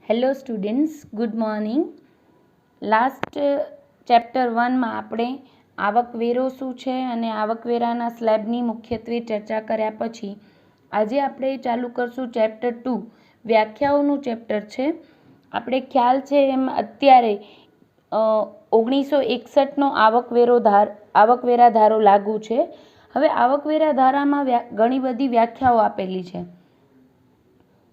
Hello students, good morning. Last chapter 1માં આપણે આવકવેરો શું છે અને આવકવેરાના સ્લેબની મુખ્યત્વે ચર્ચા કર્યા પછી આજે આપણે ચાલુ કરશું ચેપ્ટર 2. વ્યાખ્યાઓનું ચેપ્ટર છે. આપણે ખ્યાલ છે એમ અત્યારે 1961નો આવકવેરા ધારો લાગુ છે. હવે આવકવેરા ધારામાં ઘણી બધી વ્યાખ્યાઓ આપેલી છે.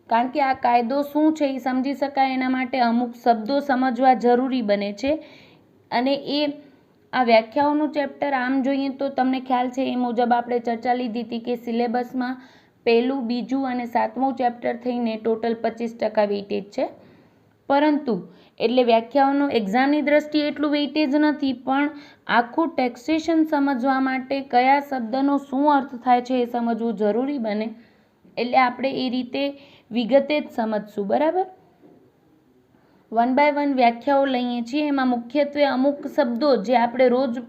કારણ કે આ કાયદો શું છે એ સમજી શકાય એના માટે અમુક શબ્દો સમજવા જરૂરી બને છે. અને આ વ્યાખ્યાઓનું ચેપ્ટર આમ જોઈએ તો તમને ખ્યાલ છે એ મુજબ આપણે ચર્ચા લીધી હતી કે સિલેબસમાં પહેલું, બીજું અને 7મું ચેપ્ટર થઈને ટોટલ 25% વેઇટેજ છે. પરંતુ એટલે વ્યાખ્યાઓનું એક્ઝામની દ્રષ્ટિએ એટલું વેઇટેજ નથી, પણ આખું ટેક્સેશન સમજવા માટે કયા શબ્દનો શું અર્થ થાય છે એ સમજવું જરૂરી બને. એટલે આપણે એ રીતે વિગતે જ સમજશું, બરાબર. 1 by 1 વ્યાખ્યાઓ લઈએ છીએ. એમાં મુખ્યત્વે અમુક શબ્દો જે આપણે રોજ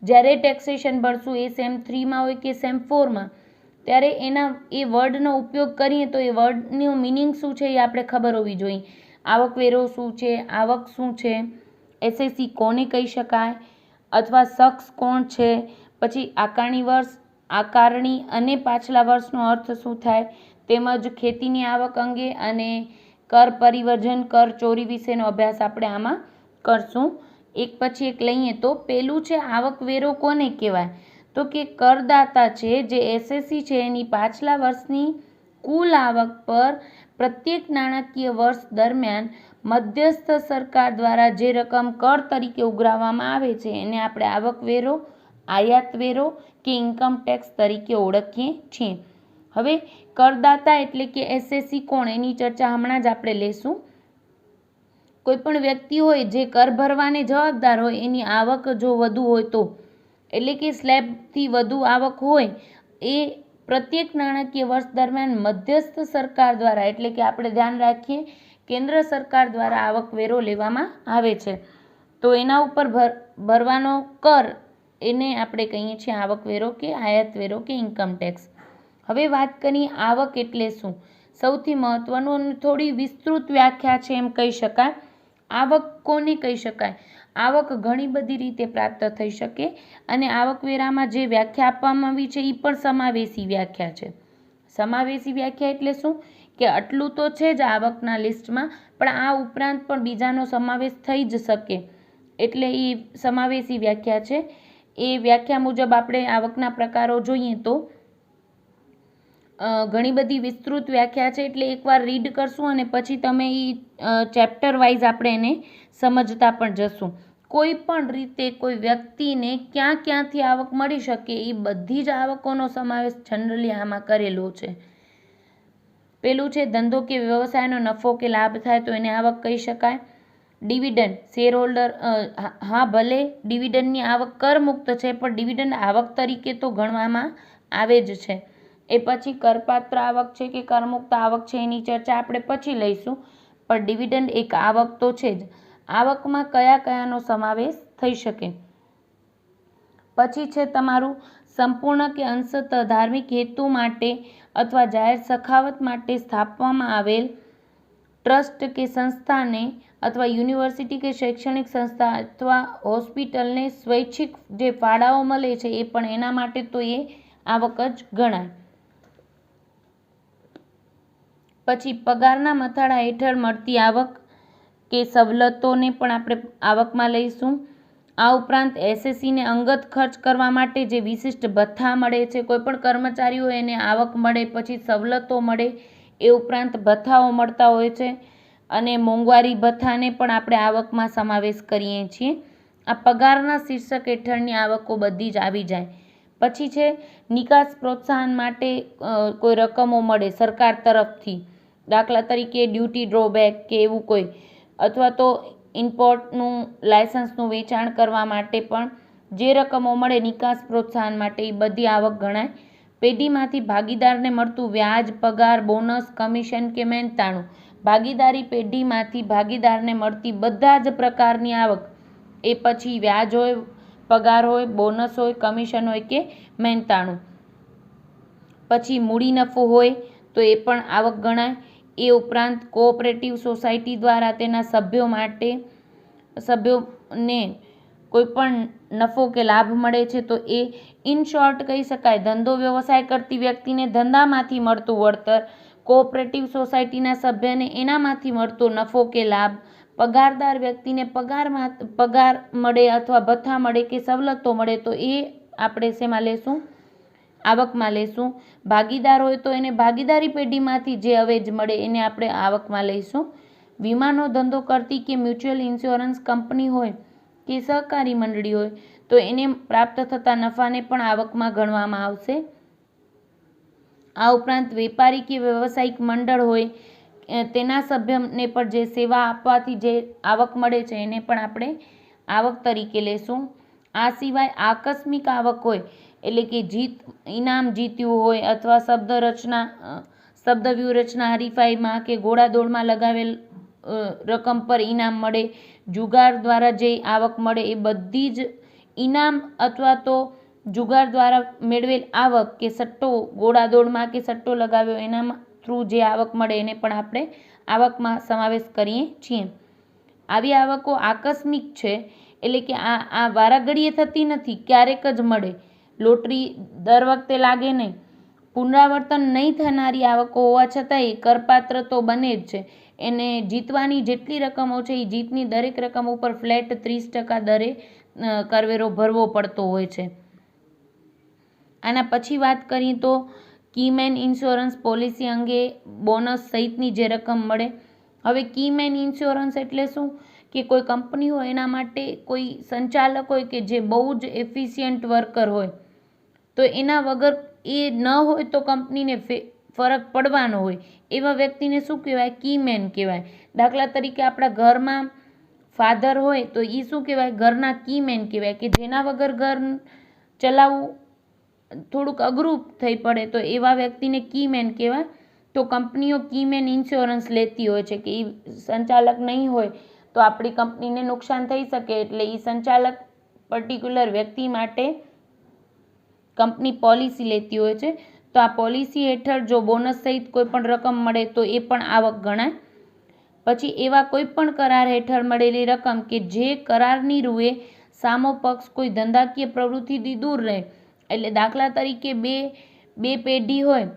જ્યારે ટેક્સેશન ભણશું, એ સેમ 3માં હોય કે સેમ 4માં, ત્યારે એ વર્ડનો ઉપયોગ કરીએ તો એ વર્ડનું મિનિંગ શું છે એ આપણે ખબર હોવી જોઈએ. આવકવેરો શું છે, આવક શું છે, એસએસસી કોને કહી શકાય, અથવા શખ્સ કોણ છે, પછી આકારણી વર્ષ, આકારણી અને પાછલા વર્ષનો અર્થ શું થાય, તેમજ ખેતીની આવક અંગે અને કર પરિવર્જન, કર ચોરી વિશેનો અભ્યાસ આપણે આમાં કરશું. એક પછી એક લઈએ તો પહેલું છે આવકવેરો કોને કહેવાય, તો કે કરદાતા છે જે એસએસસી છે એની પાછલા વર્ષની કુલ આવક પર પ્રત્યેક નાણાકીય વર્ષ દરમિયાન મધ્યસ્થ સરકાર દ્વારા જે રકમ કર તરીકે ઉઘરાવવામાં આવે છે એને આપણે આવકવેરો, આયાત વેરો કે ઇન્કમ ટેક્સ તરીકે ઓળખીએ છીએ. હવે કરદાતા એટલે કે એસએસસી કોણ, એની ચર્ચા હમણાં જ આપણે લેશું. કોઈ પણ વ્યક્તિ હોય જે કર ભરવાને જવાબદાર હોય, એની આવક જો વધુ હોય તો, એટલે કે સ્લેબથી વધુ આવક હોય, એ પ્રત્યેક નાણાકીય વર્ષ દરમિયાન મધ્યસ્થ સરકાર દ્વારા, એટલે કે આપણે ધ્યાન રાખીએ કેન્દ્ર સરકાર દ્વારા આવકવેરો લેવામાં આવે છે. તો એના ઉપર ભરવાનો કર એને આપણે કહીએ છીએ આવકવેરો કે આયાત વેરો કે ઇન્કમ ટેક્સ. હવે વાત કરીએ આવક એટલે શું. સૌથી મહત્વનું અને થોડી વિસ્તૃત વ્યાખ્યા છે એમ કહી શકાય. આવક કોને કહી શકાય? આવક ઘણી બધી રીતે પ્રાપ્ત થઈ શકે અને આવકવેરામાં જે વ્યાખ્યા આપવામાં આવી છે એ પણ સમાવેશી વ્યાખ્યા છે. સમાવેશી વ્યાખ્યા એટલે શું કે આટલું તો છે જ આવકના લિસ્ટમાં, પણ આ ઉપરાંત પણ બીજાનો સમાવેશ થઈ જ શકે, એટલે એ સમાવેશી વ્યાખ્યા છે. એ વ્યાખ્યા મુજબ આપણે આવકના પ્રકારો જોઈએ તો ઘણી બધી વિસ્તૃત વ્યાખ્યા છે. એટલે એકવાર રીડ કરશું અને પછી તમે એ ચેપ્ટર વાઇઝ આપણે એને સમજતા પણ જશું. કોઈ પણ રીતે કોઈ વ્યક્તિને ક્યાંથી આવક મળી શકે એ બધી જ આવકોનો સમાવેશ જનરલી આમાં કરેલો છે. પેલું છે ધંધો કે વ્યવસાયનો નફો કે લાભ થાય તો એને આવક કહી શકાય. ડિવિડન્ડ, શેર હોલ્ડર, હા ભલે ડિવિડન્ડની આવક કરમુક્ત છે, પણ ડિવિડન્ડ આવક તરીકે તો ગણવામાં આવે જ છે. એ પછી કરપાત્ર આવક છે કે કરમુક્ત આવક છે એની ચર્ચા આપણે પછી લઈશું, પણ ડિવિડન્ડ એક આવક તો છે જ. આવકમાં કયાનો સમાવેશ થઈ શકે. પછી છે તમારું સંપૂર્ણ કે અંશતઃ ધાર્મિક હેતુ માટે અથવા જાહેર સખાવત માટે સ્થાપવામાં આવેલ ટ્રસ્ટ કે સંસ્થાને અથવા યુનિવર્સિટી કે શૈક્ષણિક સંસ્થા અથવા હોસ્પિટલને સ્વૈચ્છિક જે ફાળાઓ મળે છે એ પણ એના માટે તો એ આવક જ ગણાય. પછી પગારના મથાળા હેઠળ મળતી આવક કે સવલતોને પણ આપણે આવકમાં લઈશું. આ ઉપરાંત એસએસસીને અંગત ખર્ચ કરવા માટે જે વિશિષ્ટ ભથ્થા મળે છે, કોઈ પણ કર્મચારીઓ એને આવક મળે, પછી સવલતો મળે, એ ઉપરાંત ભથ્થાઓ મળતા હોય છે. અને મોંઘવારી ભથ્થાને પણ આપણે આવકમાં સમાવેશ કરીએ છીએ. આ પગારના શીર્ષક હેઠળની આવકો બધી જ આવી જાય. પછી છે નિકાસ પ્રોત્સાહન માટે કોઈ રકમો મળે સરકાર તરફથી, દાખલા તરીકે ડ્યુટી ડ્રોબેક કે એવું કોઈ, અથવા તો ઇમ્પોર્ટનું લાયસન્સનું વેચાણ કરવા માટે પણ જે રકમો મળે નિકાસ પ્રોત્સાહન માટે, એ બધી આવક ગણાય. પેઢીમાંથી ભાગીદારને મળતું વ્યાજ, પગાર, બોનસ, કમિશન કે મહેનતાણું, ભાગીદારી પેઢીમાંથી ભાગીદારને મળતી બધા જ પ્રકારની આવક, એ પછી વ્યાજ હોય, પગાર હોય, બોનસ હોય, કમિશન હોય કે મહેનતાણું. પછી મૂડી નફો હોય તો એ પણ આવક ગણાય. એ ઉપરાંત કોઓપરેટિવ સોસાયટી દ્વારા તેના સભ્યોને કોઈ પણ નફો કે લાભ મળે છે તો એ ઇન શોર્ટ કહી શકાય ધંધો વ્યવસાય કરતી વ્યક્તિને ધંધામાંથી મળતું વળતર, કોઓપરેટિવ સોસાયટીના સભ્યને એનામાંથી મળતો નફો કે લાભ, પગારદાર વ્યક્તિને પગાર મળે અથવા ભથ્થા મળે કે સવલતો મળે તો એ આપણે શેમાં લેશું? આવકમાં લેશું. ભાગીદાર હોય તો એને ભાગીદારી પેઢીમાંથી જે અવેજ મળે એને આપણે આવકમાં લઈશું. વીમાનો ધંધો કરતી કે મ્યુચ્યુઅલ ઇન્સ્યોરન્સ કંપની હોય કે સહકારી મંડળી હોય તો એને પ્રાપ્ત થતા નફાને પણ આવકમાં ગણવામાં આવશે. આ ઉપરાંત વેપારી કે વ્યવસાયિક મંડળ હોય તેના સભ્યને પણ જે સેવા આપવાથી જે આવક મળે છે એને પણ આપણે આવક તરીકે લેશું. આ સિવાય આકસ્મિક આવક હોય એટલે કે ઇનામ જીત્યું હોય અથવા શબ્દ વ્યૂહરચના હરીફાઈમાં કે ઘોડાદોડમાં લગાવેલ રકમ પર ઇનામ મળે, જુગાર દ્વારા જે આવક મળે એ બધી જ ઇનામ અથવા તો જુગાર દ્વારા મેળવેલ આવક કે સટ્ટો ઘોડાદોડમાં કે સટ્ટો લગાવ્યો એના થ્રુ જે આવક મળે એને પણ આપણે આવકમાં સમાવેશ કરીએ છીએ. આવી આવકો આકસ્મિક છે એટલે કે આ વારાઘડીએ થતી નથી, ક્યારેક જ મળે. લોટરી દર વખતે લાગે નહીં. પુનરાવર્તન નહીં થનારી આવકો હોવા છતાં એ કરપાત્ર તો બને જ છે. એને જીતવાની જેટલી રકમો છે એ જીતની દરેક રકમ ઉપર ફ્લેટ 30% દરે કરવેરો ભરવો પડતો હોય છે. આના પછી વાત કરીએ તો કીમેન ઇન્સ્યોરન્સ પોલિસી અંગે બોનસ સહિતની જે રકમ મળે. હવે કીમેન ઇન્સ્યોરન્સ એટલે શું કે કોઈ કંપની હોય એના માટે કોઈ સંચાલક હોય કે જે બહુ જ એફિશિયન્ટ વર્કર હોય તો એના વગર એ ન હોય તો કંપનીને ફરક પડવાનો હોય એવા વ્યક્તિને શું કહેવાય? કીમેન કહેવાય. દાખલા તરીકે આપણા ઘરમાં ફાધર હોય તો એ શું કહેવાય? ઘરના કીમેન કહેવાય કે જેના વગર ઘર ચલાવવું થોડુંક અઘરું થઈ પડે તો એવા વ્યક્તિને કીમેન કહેવાય. તો કંપનીઓ કીમેન ઇન્સ્યોરન્સ લેતી હોય છે કે એ સંચાલક નહીં હોય તો આપણી કંપનીને નુકસાન થઈ શકે એટલે એ સંચાલક પર્ટિક્યુલર વ્યક્તિ માટે કંપની પોલિસી લેતી હોય છે. તો આ પોલિસી હેઠળ જો બોનસ સહિત કોઈ પણ રકમ મળે તો એ પણ આવક ગણાય. પછી એવા કોઈ પણ કરાર હેઠળ મળેલી રકમ કે જે કરારની રૂએ સામો પક્ષ કોઈ ધંધાકીય પ્રવૃત્તિથી દૂર રહે એટલે દાખલા તરીકે બે પેઢી હોય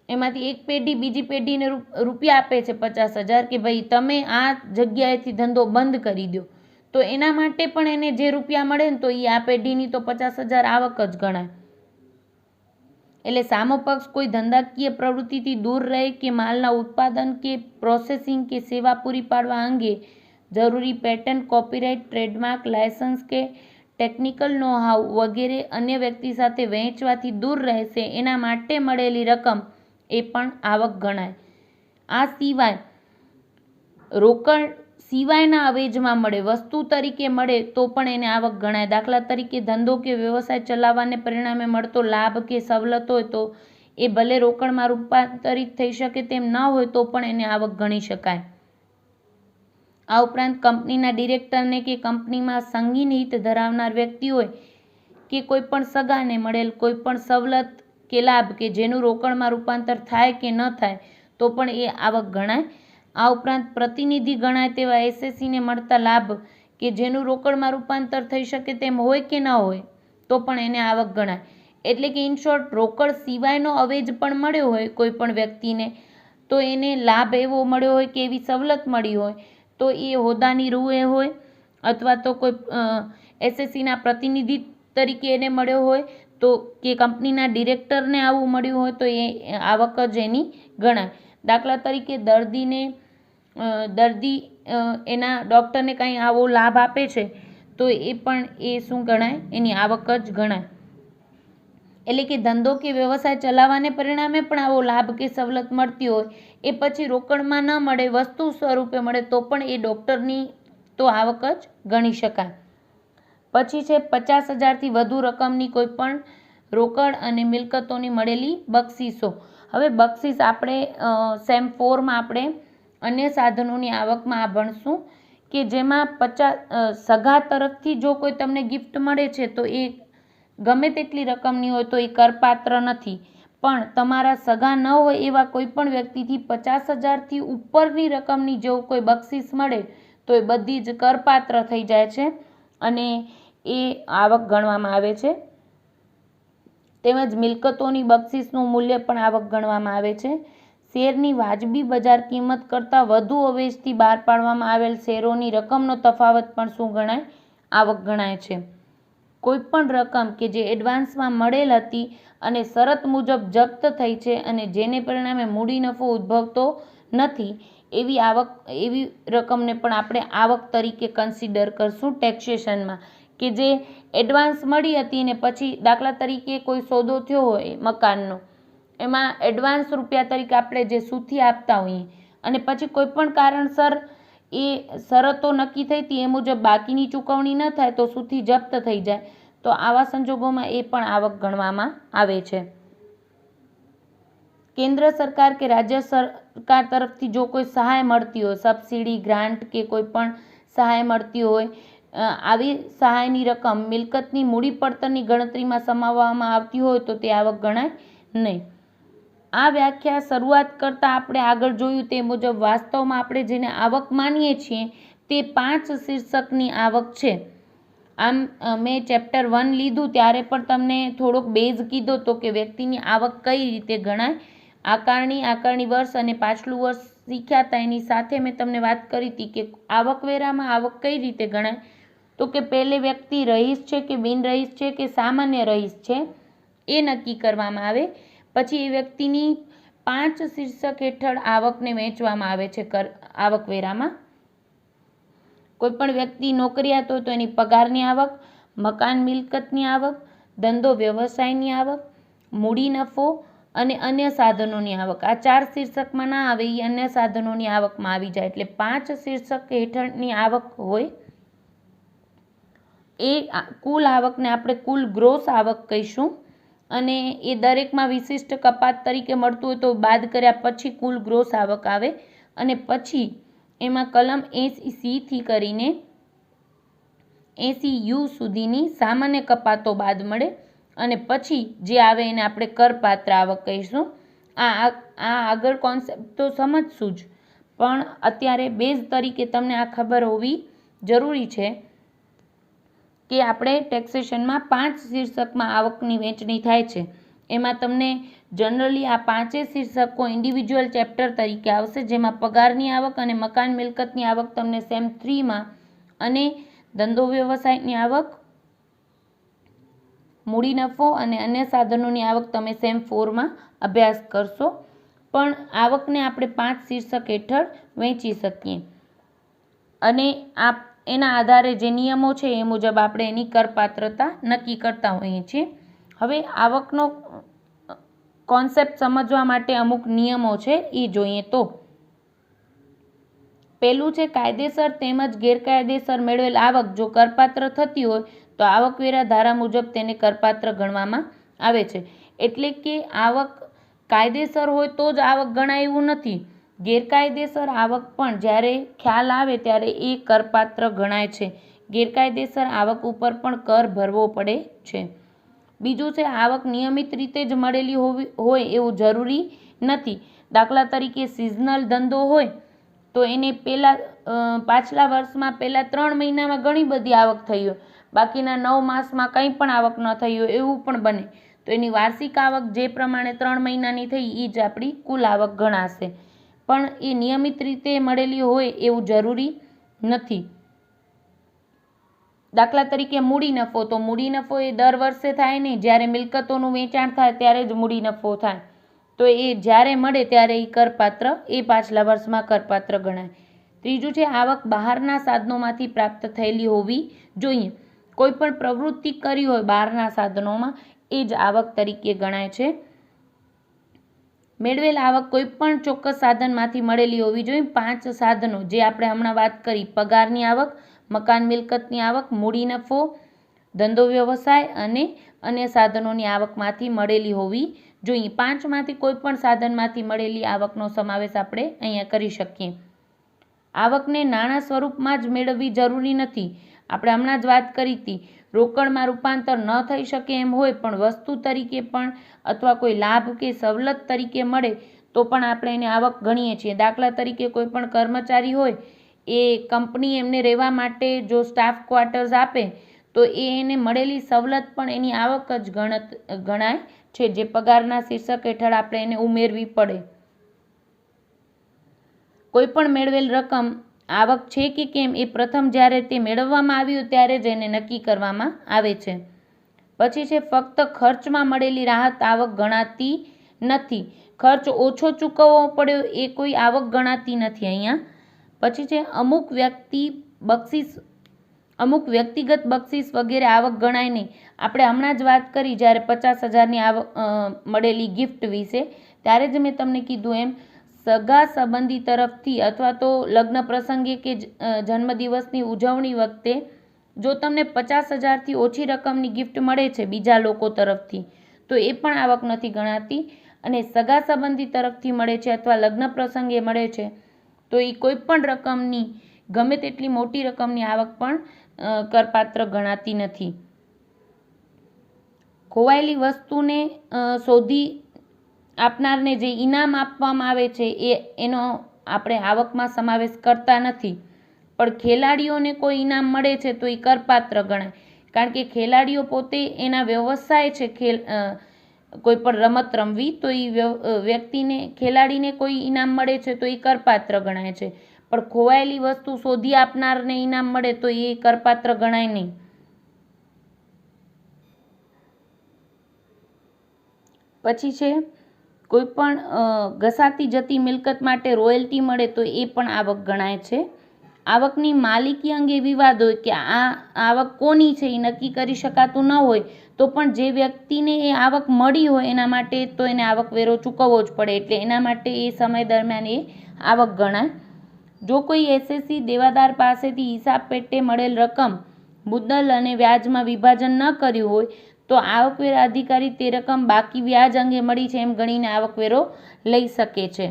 એમાંથી એક પેઢી બીજી પેઢીને રૂપિયા આપે છે 50,000 કે ભાઈ તમે આ જગ્યાએથી ધંધો બંધ કરી દો તો એના માટે પણ એને જે રૂપિયા મળે ને તો એ આ પેઢીની તો 50,000 આવક જ ગણાય. એટલે સામો પક્ષ કોઈ ધંધાકીય પ્રવૃત્તિથી દૂર રહે કે માલના ઉત્પાદન કે પ્રોસેસિંગ કે સેવા પૂરી પાડવા અંગે જરૂરી પેટન્ટ, કોપીરાઇટ, ટ્રેડમાર્ક, લાયસન્સ કે ટેકનિકલ નો હાવ વગેરે અન્ય વ્યક્તિ સાથે વહેંચવાથી દૂર રહેશે એના માટે મળેલી રકમ એ પણ આવક ગણાય. આ સિવાય રોકડ સિવાયના અવેજમાં મળે, વસ્તુ તરીકે મળે તો પણ એને આવક ગણાય. દાખલા તરીકે ધંધો કે વ્યવસાય ચલાવવાને પરિણામે મળતો લાભ કે સવલત હોય તો એ ભલે રોકડમાં રૂપાંતરિત થઈ શકે તેમ ન હોય તો પણ એને આવક ગણી શકાય. આ ઉપરાંત કંપનીના ડિરેક્ટરને કે કંપનીમાં સંગીન હિત ધરાવનાર વ્યક્તિ હોય કે કોઈ પણ સગાને મળેલ કોઈ પણ સવલત કે લાભ કે જેનું રોકડમાં રૂપાંતર થાય કે ન થાય તો પણ એ આવક ગણાય. આ ઉપરાંત પ્રતિનિધિ ગણાય તેવા એસએસસીને મળતા લાભ કે જેનું રોકડમાં રૂપાંતર થઈ શકે તેમ હોય કે ન હોય તો પણ એને આવક ગણાય. એટલે કે ઇન શોર્ટ રોકડ સિવાયનો અવેજ પણ મળ્યો હોય કોઈ પણ વ્યક્તિને તો એને લાભ એવો મળ્યો હોય કે એવી સવલત મળી હોય તો એ હોદ્દાની રૂએ હોય અથવા તો કોઈ એસએસસીના પ્રતિનિધિ તરીકે એને મળ્યો હોય તો કે કંપનીના ડિરેક્ટરને આવું મળ્યું હોય તો એ આવક જ એની ગણાય. દાખલા તરીકે દર્દી એના ડૉક્ટરને કંઈ આવો લાભ આપે છે તો એ પણ એ શું ગણાય? એની આવક જ ગણાય. એટલે કે ધંધો કે વ્યવસાય ચલાવવાને પરિણામે પણ આવો લાભ કે સવલત મળતી હોય એ પછી રોકડમાં ન મળે વસ્તુ સ્વરૂપે મળે તો પણ એ ડૉક્ટરની તો આવક જ ગણી શકાય. પછી છે 50,000થી વધુ રકમની કોઈ પણ રોકડ અને મિલકતોની મળેલી બક્ષિસો. હવે બક્ષિસ આપણે સેમ 4માં આપણે અન્ય સાધનોની આવકમાં આ ભણશું કે જેમાં સગા તરફથી જો કોઈ તમને ગિફ્ટ મળે છે તો એ ગમે તેટલી રકમની હોય તો એ કરપાત્ર નથી. પણ તમારા સગા ન હોય એવા કોઈ પણ વ્યક્તિથી 50,000થી ઉપરની રકમની જો કોઈ બક્ષિસ મળે તો એ બધી જ કરપાત્ર થઈ જાય છે અને એ આવક ગણવામાં આવે છે. તેમજ મિલકતોની બક્ષિસનું મૂલ્ય પણ આવક ગણવામાં આવે છે. શેરની વાજબી બજાર કિંમત કરતાં વધુ અવેજથી બહાર પાડવામાં આવેલ શેરોની રકમનો તફાવત પણ શું ગણાય? આવક ગણાય છે. કોઈ પણ રકમ કે જે એડવાન્સમાં મળેલ હતી અને શરત મુજબ જપ્ત થઈ છે અને જેને પરિણામે મૂડી નફો ઉદ્ભવતો નથી એવી રકમને પણ આપણે આવક તરીકે કન્સિડર કરશું ટેક્સેશનમાં. કે જે એડવાન્સ મળી હતી ને પછી દાખલા તરીકે કોઈ સોદો થયો હોય મકાનનો, એમાં એડવાન્સ રૂપિયા તરીકે આપણે જે સુથી આપતા હોઈએ અને પછી કોઈ પણ કારણસર એ શરતો નક્કી થઈ હતી એ મુજબ બાકીની ચૂકવણી ન થાય તો સુથી જપ્ત થઈ જાય, તો આવા સંજોગોમાં એ પણ આવક ગણવામાં આવે છે. કેન્દ્ર સરકાર કે રાજ્ય સરકાર તરફથી જો કોઈ સહાય મળતી હોય, સબસિડી, ગ્રાન્ટ કે કોઈ પણ સહાય મળતી હોય, આવી સહાયની રકમ મિલકતની મૂડી પડતરની ગણતરીમાં સમાવવામાં આવતી હોય તો તે આવક ગણાય નહીં. આ વ્યાખ્યા શરૂઆત કરતાં આપણે આગળ જોયું તે મુજબ વાસ્તવમાં આપણે જેને આવક માનીએ છીએ તે 5 શીર્ષકની આવક છે. આમ મેં ચેપ્ટર 1 લીધું ત્યારે પણ તમને થોડોક બેઝ કીધો તો કે વ્યક્તિની આવક કઈ રીતે ગણાય. આકારણી વર્ષ અને પાછલું વર્ષ શીખ્યા હતા એની સાથે મેં તમને વાત કરી હતી કે આવકવેરામાં આવક કઈ રીતે ગણાય. તો કે પહેલે વ્યક્તિ રહીશ છે કે બિન રહીશ છે કે સામાન્ય રહીશ છે એ નક્કી કરવામાં આવે. પછી એ વ્યક્તિની 5 શીર્ષક હેઠળ આવકને વહેંચવામાં આવે છે આવકવેરામાં. કોઈ પણ વ્યક્તિ નોકરિયાત હોય તો એની પગારની આવક, મકાન મિલકતની આવક, ધંધો વ્યવસાયની આવક, મૂડી નફો અને અન્ય સાધનોની આવક. આ 4 શીર્ષકમાં ના આવે એ અન્ય સાધનોની આવકમાં આવી જાય. એટલે 5 શીર્ષક હેઠળની આવક હોય એ કુલ આવકને આપણે કુલ ગ્રોસ આવક કહીશું અને એ દરેકમાં વિશિષ્ટ કપાત તરીકે મળતું હોય તો બાદ કર્યા પછી કુલ ગ્રોસ આવક આવે અને પછી એમાં કલમ 80C થી કરીને 80U સુધીની સામાન્ય કપાતો બાદ મળે અને પછી જે આવે એને આપણે કરપાત્ર આવક કહીશું. આ આગળ કોન્સેપ્ટ તો સમજશું જ, પણ અત્યારે બેઝ તરીકે તમને આ ખબર હોવી જરૂરી છે કે આપણે ટેક્સેશનમાં 5 શીર્ષકમાં આવકની વહેંચણી થાય છે. એમાં તમને જનરલી આ 5 શીર્ષકો ઇન્ડિવિજ્યુઅલ ચેપ્ટર તરીકે આવશે, જેમાં પગારની આવક અને મકાન મિલકતની આવક તમને સેમ 3માં અને ધંધો વ્યવસાયની આવક, મૂડી નફો અને અન્ય સાધનોની આવક તમે સેમ 4માં અભ્યાસ કરશો. પણ આવકને આપણે 5 શીર્ષક હેઠળ વહેંચી શકીએ અને એના આધારે જે નિયમો છે એ મુજબ આપણે એની કરપાત્રતા નક્કી કરતા હોઈએ છીએ. હવે આવકનો કોન્સેપ્ટ સમજવા માટે અમુક નિયમો છે એ જોઈએ તો પહેલું છે કાયદેસર તેમજ ગેરકાયદેસર મેળવેલ આવક જો કરપાત્ર થતી હોય તો આવકવેરા ધારા મુજબ તેને કરપાત્ર ગણવામાં આવે છે. એટલે કે આવક કાયદેસર હોય તો જ આવક ગણાય એવું નથી. ગેરકાયદેસર આવક પણ જ્યારે ખ્યાલ આવે ત્યારે એ કરપાત્ર ગણાય છે. ગેરકાયદેસર આવક ઉપર પણ કર ભરવો પડે છે. બીજું છે આવક નિયમિત રીતે જ મળેલી હોય એવું જરૂરી નથી. દાખલા તરીકે સિઝનલ ધંધો હોય તો એને પાછલા વર્ષમાં પહેલા 3 મહિનામાં ઘણી બધી આવક થઈ હોય, બાકીના 9 માસમાં કંઈ પણ આવક ન થઈ હોય એવું પણ બને, તો એની વાર્ષિક આવક જે પ્રમાણે 3 મહિનાની થઈ એ જ આપણી કુલ આવક ગણાશે. પણ એ નિયમિત રીતે મળેલી હોય એવું જરૂરી નથી. દાખલા તરીકે મૂડી નફો, તો મૂડી નફો એ દર વર્ષે થાય નહીં, જ્યારે મિલકતોનું વેચાણ થાય ત્યારે જ મૂડી નફો થાય, તો એ જ્યારે મળે ત્યારે એ કરપાત્ર, એ પાછલા વર્ષમાં કરપાત્ર ગણાય. ત્રીજું છે આવક બહારના સાધનોમાંથી પ્રાપ્ત થયેલી હોવી જોઈએ. કોઈ પણ પ્રવૃત્તિ કરી હોય બહારના સાધનોમાં એ જ આવક તરીકે ગણાય છે. મેળવેલ આવક કોઈ પણ ચોક્કસ સાધનમાંથી મળેલી હોવી જોઈએ. 5 સાધનો જે આપણે હમણાં વાત કરી, પગારની આવક, મકાન મિલકતની આવક, મૂડી નફો, ધંધો વ્યવસાય અને અન્ય સાધનોની આવકમાંથી મળેલી હોવી જોઈએ. 5માંથી કોઈ પણ સાધનમાંથી મળેલી આવકનો સમાવેશ આપણે અહીંયા કરી શકીએ. આવકને નાણાં સ્વરૂપમાં જ મેળવવી જરૂરી નથી. આપણે હમણાં જ વાત કરી હતી, રોકડમાં રૂપાંતર ન થઈ શકે એમ હોય પણ વસ્તુ તરીકે પણ અથવા કોઈ લાભ કે સવલત તરીકે મળે તો પણ આપણે એને આવક ગણીએ છીએ. દાખલા તરીકે કોઈ પણ કર્મચારી હોય, એ કંપની એમને રહેવા માટે જો સ્ટાફ ક્વાર્ટર્સ આપે તો એને મળેલી સવલત પણ એની આવક જ ગણાય છે, જે પગારના શીર્ષક હેઠળ આપણે એને ઉમેરવી પડે. કોઈ પણ મેળવેલ રકમ આવક છે કે કેમ એ પ્રથમ જ્યારે તે મેળવવામાં આવ્યું ત્યારે જ એને નક્કી કરવામાં આવે છે. પછી છે ફક્ત ખર્ચમાં મળેલી રાહત આવક ગણાતી નથી. ખર્ચ ઓછો ચૂકવવો પડ્યો એ કોઈ આવક ગણાતી નથી અહીંયા. પછી છે અમુક વ્યક્તિગત બક્ષિસ વગેરે આવક ગણાય નહીં. આપણે હમણાં જ વાત કરી જ્યારે 50,000ની આવક મળેલી ગિફ્ટ વિશે, ત્યારે જ મેં તમને કીધું એમ સગા સંબંધી તરફથી અથવા તો લગ્ન પ્રસંગે કે જન્મદિવસની ઉજવણી વખતે જો તમને 50,000થી ઓછી રકમની ગિફ્ટ મળે છે બીજા લોકો તરફથી, તો એ પણ આવક નથી ગણાતી. અને સગા સંબંધી તરફથી મળે છે અથવા લગ્ન પ્રસંગે મળે છે તો એ કોઈ પણ રકમની, ગમે તેટલી મોટી રકમની આવક પણ કરપાત્ર ગણાતી નથી. ખોવાયેલી વસ્તુને શોધી આપનારને જે ઇનામ આપવામાં આવે છે એનો આપણે આવકમાં સમાવેશ કરતા નથી. પણ ખેલાડીઓને કોઈ ઇનામ મળે છે તો એ કરપાત્ર ગણાય, કારણ કે ખેલાડીઓ પોતે એના વ્યવસાય છે કોઈ પણ રમત રમવી, તો એ ખેલાડીને કોઈ ઇનામ મળે છે તો એ કરપાત્ર ગણાય છે. પણ ખોવાયેલી વસ્તુ શોધી આપનારને ઇનામ મળે તો એ કરપાત્ર ગણાય નહીં. પછી છે કોઈ પણ ઘસાતી જતી મિલકત માટે રોયલ્ટી મળે તો એ પણ આવક ગણાય છે. આવકની માલિકી અંગે વિવાદ હોય કે આ આવક કોની છે એ નક્કી કરી શકાતું ન હોય તો પણ જે વ્યક્તિને એ આવક મળી હોય એના માટે તો એને આવકવેરો ચૂકવવો જ પડે, એટલે એના માટે એ સમય દરમિયાન એ આવક ગણાય. જો કોઈ એસેસી દેવાદાર પાસેથી હિસાબ પેટે મળેલ રકમ મુદ્દલ અને વ્યાજમાં વિભાજન ન કર્યું હોય તો આવકવેરા અધિકારી તે રકમ બાકી વ્યાજ અંગે મળી છે એમ ગણીને આવકવેરો લઈ શકે છે.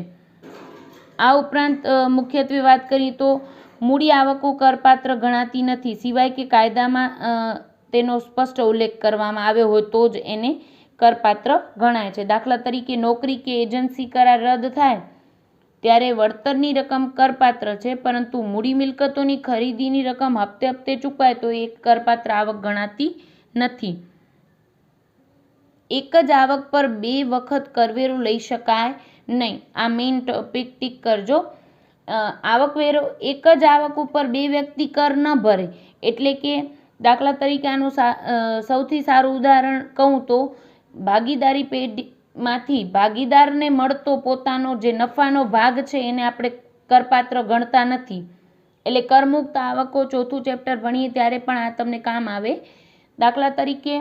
આ ઉપરાંત મુખ્યત્વે વાત કરીએ તો મૂડી આવકો કરપાત્ર ગણાતી નથી, સિવાય કે કાયદામાં તેનો સ્પષ્ટ ઉલ્લેખ કરવામાં આવ્યો હોય તો જ એને કરપાત્ર ગણાય છે. દાખલા તરીકે નોકરી કે એજન્સી કરાર રદ થાય ત્યારે વળતરની રકમ કરપાત્ર છે, પરંતુ મૂડી મિલકતોની ખરીદીની રકમ હપ્તે હપ્તે ચૂકવાય તો એ કરપાત્ર આવક ગણાતી નથી. એક જ આવક પર 2 વખત કરવેરો લઈ શકાય નહીં. આ મેઇન ટોપિક ટીક કરજો. આવકવેરો એક જ આવક ઉપર 2 વ્યક્તિ કર ન ભરે. એટલે કે દાખલા તરીકે આનું સૌથી સારું ઉદાહરણ કહું તો ભાગીદારી પેઢીમાંથી ભાગીદારને મળતો પોતાનો જે નફાનો ભાગ છે એને આપણે કરપાત્ર ગણતા નથી. એટલે કરમુક્ત આવકો 4થું ચેપ્ટર ભણીએ ત્યારે પણ આ તમને કામ આવે. દાખલા તરીકે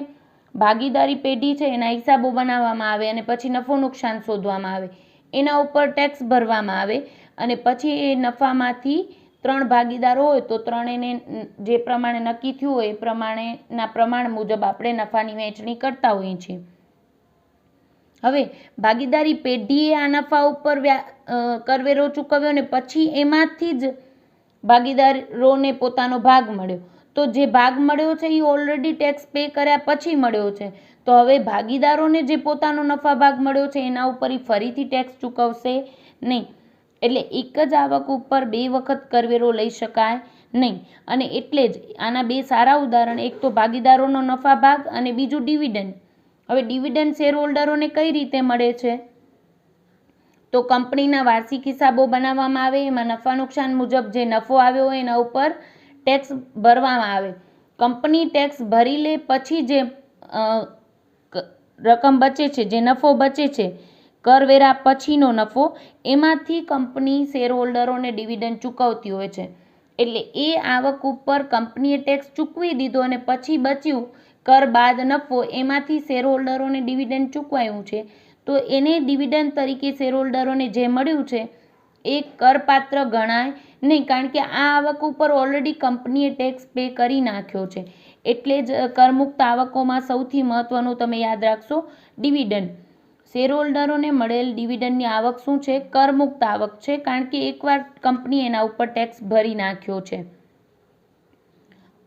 ભાગીદારી પેઢી છે, એના હિસાબો બનાવવામાં આવે અને પછી નફો નુકસાન શોધવામાં આવે, એના ઉપર ટેક્સ ભરવામાં આવે અને પછી એ નફામાંથી 3 ભાગીદારો હોય તો ત્રણેયને જે પ્રમાણે નક્કી થયું હોય એ પ્રમાણેના પ્રમાણ મુજબ આપણે નફાની વહેંચણી કરતા હોઈએ છીએ. હવે ભાગીદારી પેઢીએ આ નફા ઉપર કરવેરો ચૂકવ્યો ને પછી એમાંથી જ ભાગીદારોને પોતાનો ભાગ મળ્યો, તો જે ભાગ મળ્યો છે એ ઓલરેડી ટેક્સ પે કર્યા પછી મળ્યો છે, તો હવે ભાગીદારોને જે પોતાનો નફા ભાગ મળ્યો છે એના ઉપર ફરીથી ટેક્સ ચૂકવશે નહીં. એટલે એક જ આવક ઉપર 2 વખત કરવેરો લઈ શકાય નહીં. અને એટલે જ આના 2 સારા ઉદાહરણ, એક તો ભાગીદારોનો નફા ભાગ અને બીજું ડિવિડન્ડ. હવે ડિવિડન્ડ શેર હોલ્ડરોને કઈ રીતે મળે છે? તો કંપનીના વાર્ષિક હિસાબો બનાવવામાં આવે, એમાં નફા નુકસાન મુજબ જે નફો આવ્યો હોય એના ઉપર ટેક્સ ભરવામાં આવે. કંપની ટેક્સ ભરી લે પછી જે રકમ બચે છે, જે નફો બચે છે કરવેરા પછીનો નફો, એમાંથી કંપની શેર હોલ્ડરોને ડિવિડન્ડ ચૂકવતી હોય છે. એટલે એ આવક ઉપર કંપનીએ ટેક્સ ચૂકવી દીધો અને પછી બચ્યું કર બાદ નફો, એમાંથી શેર હોલ્ડરોને ડિવિડન્ડ ચૂકવાયું છે, તો એને ડિવિડન્ડ તરીકે શેર હોલ્ડરોને જે મળ્યું છે એ કરપાત્ર ગણાય નહીં, કારણ કે આ આવક ઉપર ઓલરેડી કંપનીએ ટેક્સ પે કરી નાખ્યો છે. એટલે જ કરમુક્ત આવકોમાં સૌથી મહત્વનું તમે યાદ રાખશો ડિવિડન્ડ. શેર હોલ્ડરોને મળેલ ડિવિડન્ડની આવક શું છે? કરમુક્ત આવક છે, કારણ કે એકવાર કંપની એના ઉપર ટેક્સ ભરી નાખ્યો છે.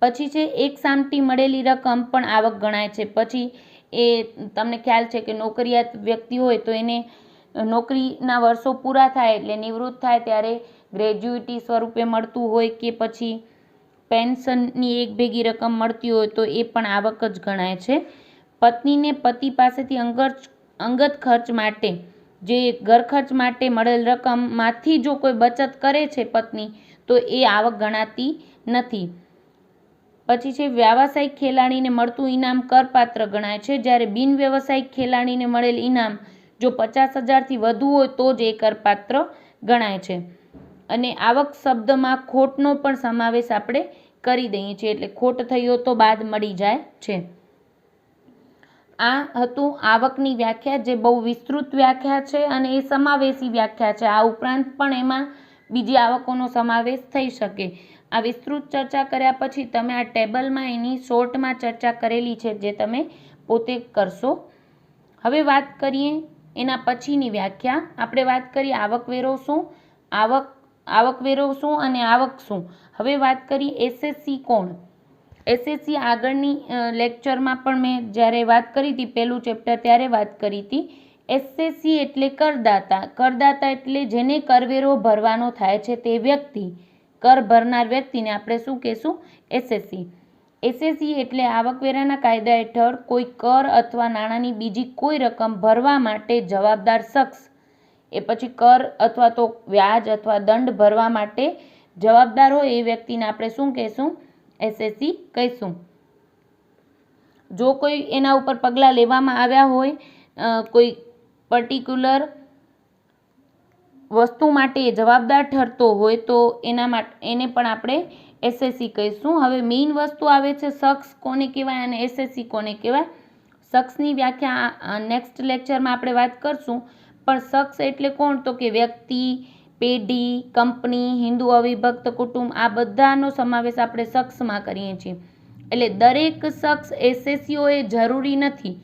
પછી છે એક સામટી મળેલી રકમ પણ આવક ગણાય છે. પછી એ તમને ખ્યાલ છે કે નોકરિયાત વ્યક્તિ હોય તો એને નોકરીના વર્ષો પૂરા થાય એટલે નિવૃત્ત થાય ત્યારે ગ્રેજ્યુઇટી સ્વરૂપે મળતું હોય કે પછી પેન્શનની એક ભેગી રકમ મળતી હોય તો એ પણ આવક જ ગણાય છે. પત્નીને પતિ પાસેથી અંગત ખર્ચ માટે જે ઘર ખર્ચ માટે મળેલ રકમમાંથી જો કોઈ બચત કરે છે પત્ની તો એ આવક ગણાતી નથી. પછી છે વ્યાવસાયિક ખેલાડીને મળતું ઇનામ કરપાત્ર ગણાય છે, જ્યારે બિન વ્યવસાયિક ખેલાડીને મળેલ ઇનામ જો 50,000થી વધુ હોય તો જ એ કરપાત્ર ગણાય છે. અને આવક શબ્દમાં ખોટનો પણ સમાવેશ આપણે કરી દઈએ છીએ, એટલે ખોટ થઈ હોય તો બાદ મળી જાય છે. આ હતું આવકની વ્યાખ્યા, જે બહુ વિસ્તૃત વ્યાખ્યા છે અને એ સમાવેશી વ્યાખ્યા છે. આ ઉપરાંત પણ એમાં બીજી આવકોનો સમાવેશ થઈ શકે. આ વિસ્તૃત ચર્ચા કર્યા પછી તમે આ ટેબલમાં એની શોર્ટમાં ચર્ચા કરેલી છે, જે તમે પોતે કરશો. હવે વાત કરીએ એના પછીની વ્યાખ્યા. આપણે વાત કરીએ આવકવેરો શું, આવકવેરો શું અને આવક શું. હવે વાત કરીએ એસએસસી કોણ. એસએસસી આગળની લેક્ચરમાં પણ મેં જ્યારે વાત કરી હતી, પહેલું ચેપ્ટર ત્યારે વાત કરી હતી. એસએસસી એટલે કરદાતા. કરદાતા એટલે જેને કરવેરો ભરવાનો થાય છે તે વ્યક્તિ, કર ભરનાર વ્યક્તિને આપણે શું કહેશું? એસએસસી. એસએસસી એટલે આવકવેરાના કાયદા હેઠળ કોઈ કર અથવા નાણાંની બીજી કોઈ રકમ ભરવા માટે જવાબદાર શખ્સ. એ પછી કર અથવા તો વ્યાજ અથવા દંડ ભરવા માટે જવાબદાર હોય એ વ્યક્તિને આપણે શું કહેશું? એસએસસી કહીશું. જો કોઈ એના ઉપર પગલાં લેવામાં આવ્યા હોય, કોઈ પર્ટિક્યુલર વસ્તુ માટે જવાબદાર ઠરતો હોય તો એને પણ આપણે એસએસસી કહીશું. હવે મેઇન વસ્તુ આવે છે શખ્સ કોને કહેવાય અને એસએસસી કોને કહેવાય. શખ્સની વ્યાખ્યા નેક્સ્ટ લેક્ચરમાં આપણે વાત કરશું. પણ શખ્સ એટલે કોણ? તો કે વ્યક્તિ, પેઢી, કંપની, હિન્દુ અવિભક્ત કુટુંબ, આ બધાનો સમાવેશ આપણે શખ્સમાં કરીએ છીએ. એટલે દરેક શખ્સ એસએસસી હોય એ જરૂરી નથી.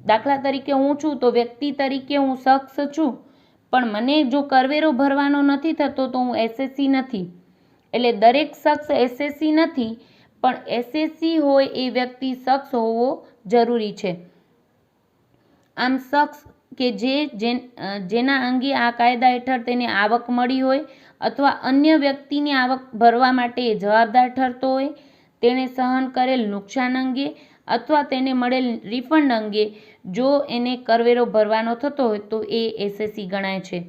દાખલા તરીકે હું છું તો વ્યક્તિ તરીકે હું શખ્સ છું, પણ મને જો કરવેરો ભરવાનો નથી થતો તો હું એસએસસી નથી. એટલે દરેક શખ્સ એસએસસી નથી, પણ એસએસસી હોય એ વ્યક્તિ શખ્સ હોવો જરૂરી છે. આમ શખ્સ કે જેના અંગે આ કાયદા હેઠળ તેને આવક મળી હોય અથવા અન્ય વ્યક્તિની આવક ભરવા માટે જવાબદાર ઠરતો હોય, તેણે સહન કરેલ નુકસાન અંગે અથવા તેને મળેલ રિફંડ અંગે જો એને કરવેરો ભરવાનો થતો હોય તો એ એસએસસી ગણાય છે.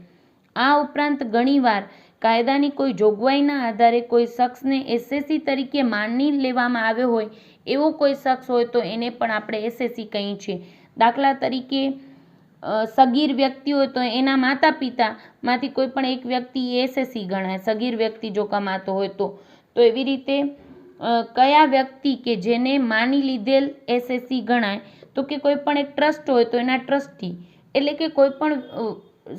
આ ઉપરાંત ઘણીવાર કાયદાની કોઈ જોગવાઈના આધારે કોઈ શખ્સને એસએસસી તરીકે માની લેવામાં આવ્યો હોય એવો કોઈ શખ્સ હોય તો એને પણ આપણે એસએસસી કહીએ છીએ. દાખલા તરીકે સગીર વ્યક્તિ હોય તો એના માતા પિતામાંથી કોઈ પણ એક વ્યક્તિ એસએસસી ગણાય, સગીર વ્યક્તિ જો કમાતો હોય તો. એવી રીતે કયા વ્યક્તિ કે જેને માની લીધેલ એસએસસી ગણાય? તો કે કોઈ પણ એક ટ્રસ્ટ હોય તો એના ટ્રસ્ટી, એટલે કે કોઈ પણ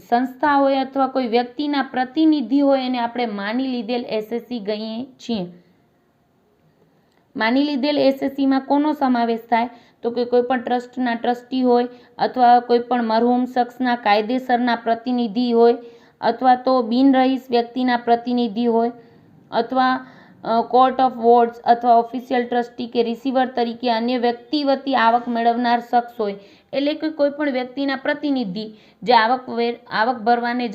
સંસ્થા હોય અથવા કોઈ વ્યક્તિના પ્રતિનિધિ હોય એને આપણે માની લીધેલ એસએસસી ગણીએ છીએ. માની લીધેલ એસએસસીમાં કોનો સમાવેશ થાય? તો કે કોઈ પણ ટ્રસ્ટના ટ્રસ્ટી હોય અથવા કોઈ પણ મરહૂમ શખ્સના કાયદેસરના પ્રતિનિધિ હોય અથવા તો બિનરહીશ વ્યક્તિના પ્રતિનિધિ હોય અથવા કોર્ટ ઓફ વોર્ડ્સ અથવા ઓફિશિયલ ટ્રસ્ટી કે રિસીવર તરીકે અન્ય વ્યક્તિ વતી આવક મેળવનાર શખ્સ હોય. એટલે કે કોઈ પણ વ્યક્તિના પ્રતિનિધિ જે આવક ભરવાને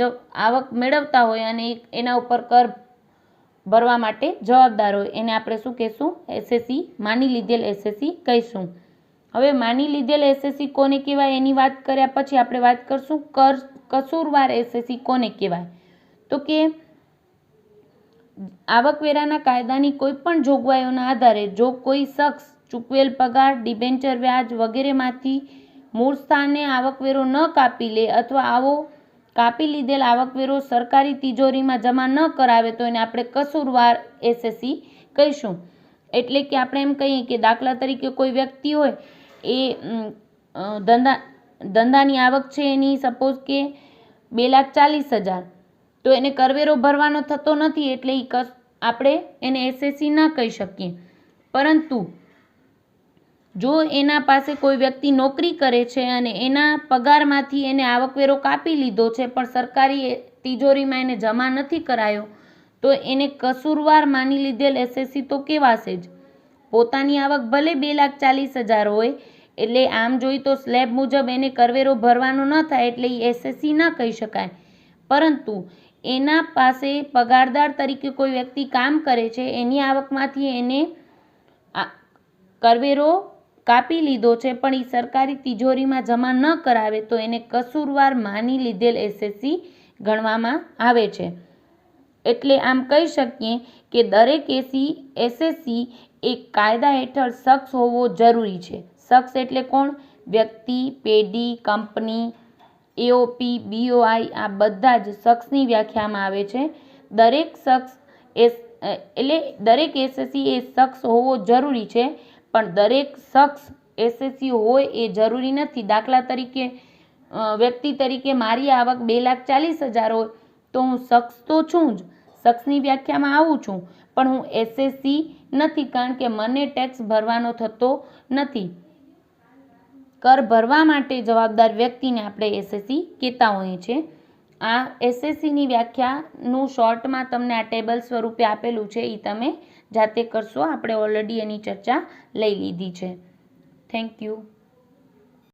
આવક મેળવતા હોય અને એના ઉપર કર ભરવા માટે જવાબદાર હોય એને આપણે શું કહીશું? એસએસસી, માની લીધેલ એસએસસી કહીશું. હવે માની લીધેલ એસએસસી કોને કહેવાય એની વાત કર્યા પછી આપણે વાત કરશું કસૂરવાર એસએસસી કોને કહેવાય. તો કે આવકવેરાના કાયદાની કોઈ પણ જોગવાઈઓના આધારે જો કોઈ શખ્સ ચૂકવેલ પગાર, ડિબેન્ચર વ્યાજ વગેરેમાંથી મૂળ સ્થાને આવકવેરો ન કાપી લે અથવા આવો કાપી લીધેલ આવકવેરો સરકારી તિજોરીમાં જમા ન કરાવે તો એને આપણે કસૂરવાર એસએસસી કહીશું. એટલે કે આપણે એમ કહીએ કે દાખલા તરીકે કોઈ વ્યક્તિ હોય એ ધંધાની આવક છે એની સપોઝ કે 2,40,000, તો એને કરવેરો ભરવાનો થતો નથી એટલે આપણે એને એસએસસી ન કહી શકીએ. પરંતુ જો એના પાસે કોઈ વ્યક્તિ નોકરી કરે છે અને એના પગારમાંથી એને આવકવેરો કાપી લીધો છે પણ સરકારી તિજોરીમાં એને જમા નથી કરાયો તો એને કસૂરવાર માની લીધેલ એસએસસી તો કહેવાશે જ. પોતાની આવક ભલે 2,40,000 હોય, એટલે આમ જોઈએ તો સ્લેબ મુજબ એને કરવેરો ભરવાનો ન થાય એટલે એ એસએસસી ન કહી શકાય. પરંતુ એના પાસે પગારદાર તરીકે કોઈ વ્યક્તિ કામ કરે છે, એની આવકમાંથી એને કરવેરો કાપી લીધો છે પણ એ સરકારી તિજોરીમાં જમા ન કરાવે તો એને કસૂરવાર માની લીધેલ એસએસસી ગણવામાં આવે છે. એટલે આમ કહી શકીએ કે દરેક એસએસસી એ કાયદા હેઠળ શખ્સ હોવો જરૂરી છે. શખ્સ એટલે કોણ? વ્યક્તિ, પેઢી, કંપની, એઓપી, બીઓઆઈ આ બધા જ શખ્સની વ્યાખ્યામાં આવે છે. દરેક એસએસસી એ શખ્સ હોવો જરૂરી છે પણ દરેક શખ્સ એસએસસી હોય એ જરૂરી નથી. દાખલા તરીકે વ્યક્તિ તરીકે મારી આવક 2,40,000 હોય તો હું શખ્સ તો છું જ, શખ્સની વ્યાખ્યામાં આવું છું, પણ હું એસએસસી નથી કારણ કે મને ટેક્સ ભરવાનો થતો નથી. કર ભરવા માટે જવાબદાર વ્યક્તિને આપણે એસએસસી કહેતા હોઈએ છીએ. આ એસએસસીની વ્યાખ્યાનું શોર્ટમાં તમને આ ટેબલ સ્વરૂપે આપેલું છે, એ તમે જાતે કરશો. આપણે ઓલરેડી એની ચર્ચા લઈ લીધી છે. Thank you.